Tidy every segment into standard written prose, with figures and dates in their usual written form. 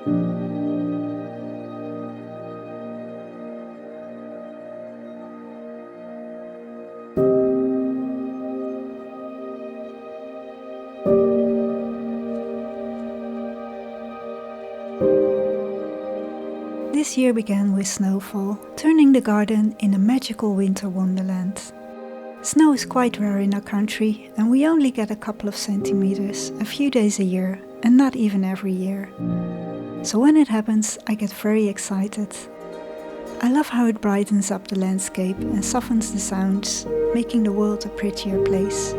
This year began with snowfall, turning the garden in a magical winter wonderland. Snow is quite rare in our country, and we only get a couple of centimeters a few days a year, and not even every year. So when it happens, I get very excited. I love how it brightens up the landscape and softens the sounds, making the world a prettier place.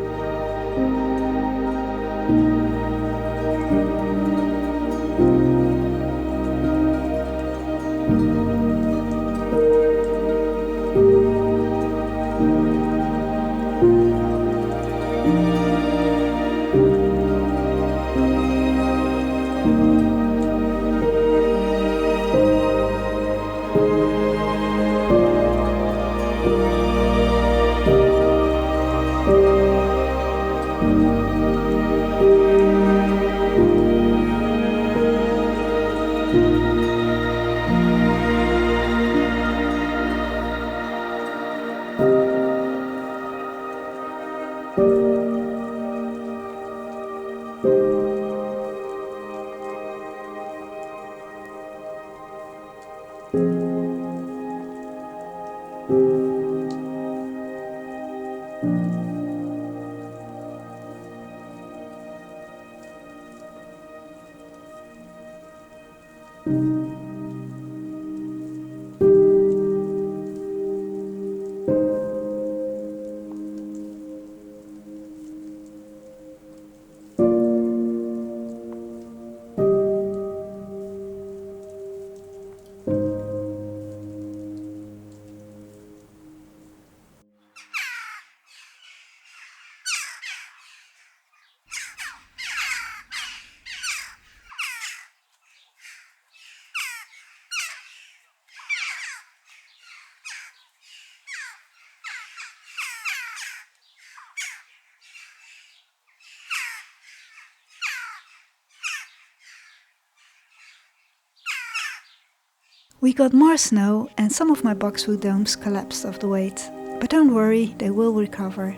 We got more snow and some of my boxwood domes collapsed off the weight, but don't worry, they will recover.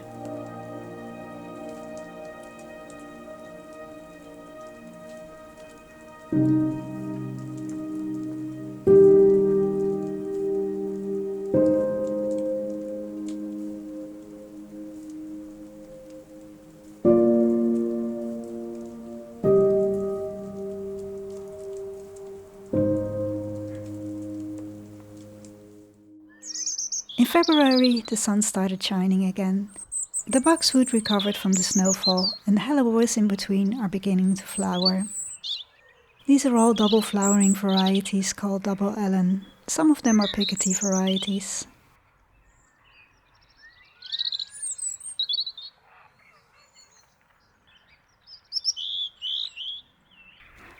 In February, the sun started shining again. The boxwood recovered from the snowfall, and the hellebores in between are beginning to flower. These are all double flowering varieties called double Ellen. Some of them are pickety varieties.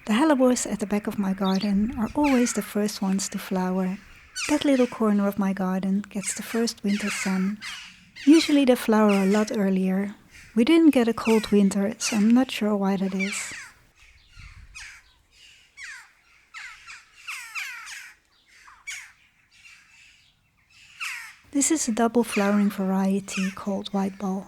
The hellebores at the back of my garden are always the first ones to flower. That little corner of my garden gets the first winter sun. Usually they flower a lot earlier. We didn't get a cold winter, so I'm not sure why that is. This is a double flowering variety called white ball.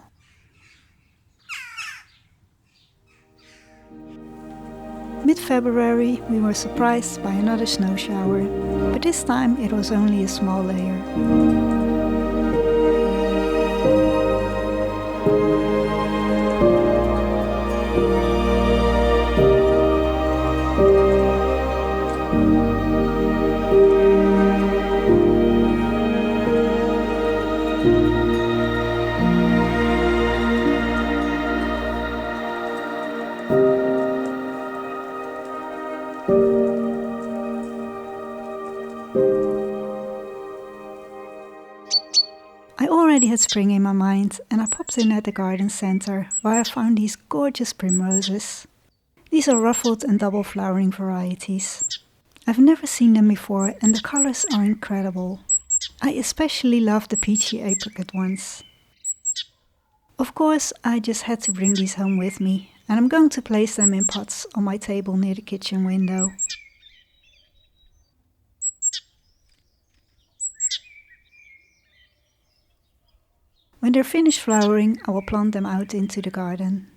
Mid-February we were surprised by another snow shower, but this time it was only a small layer. I already had spring in my mind and I popped in at the garden center where I found these gorgeous primroses. These are ruffled and double flowering varieties. I've never seen them before and the colors are incredible. I especially love the peachy apricot ones. Of course, I just had to bring these home with me and I'm going to place them in pots on my table near the kitchen window. When they're finished flowering, I will plant them out into the garden.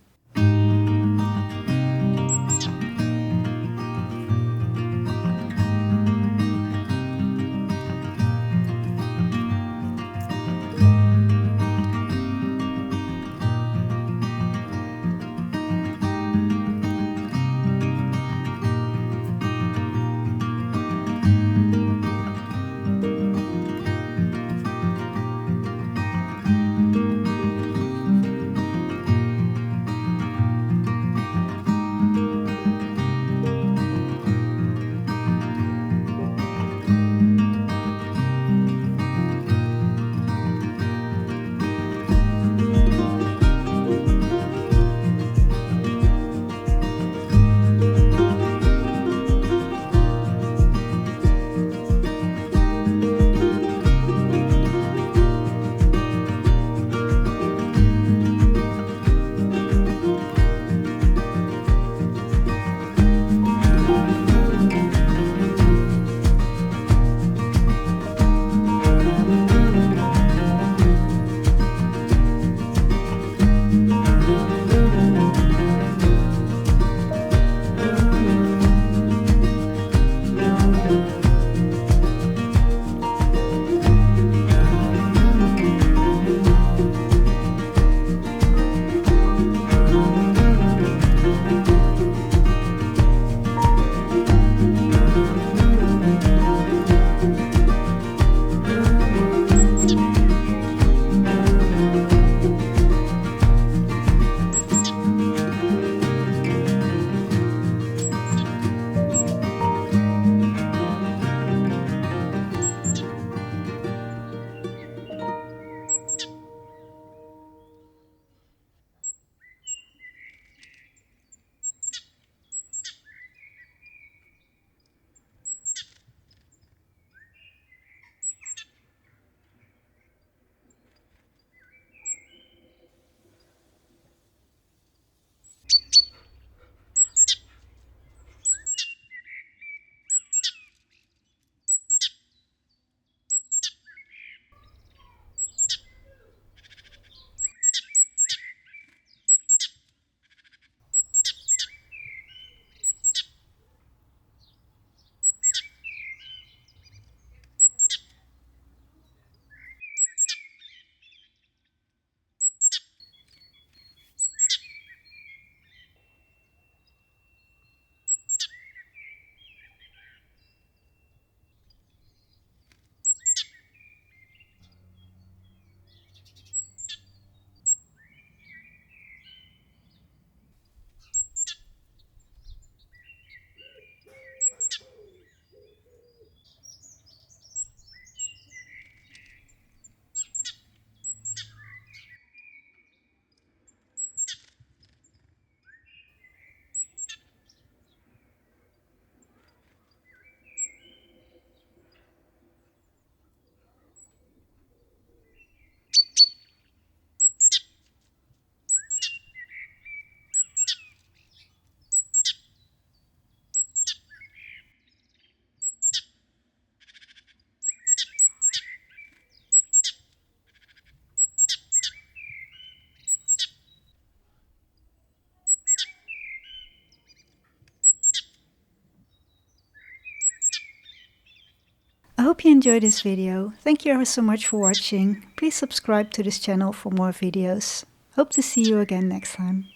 I hope you enjoyed this video. Thank you ever so much for watching. Please subscribe to this channel for more videos. Hope to see you again next time.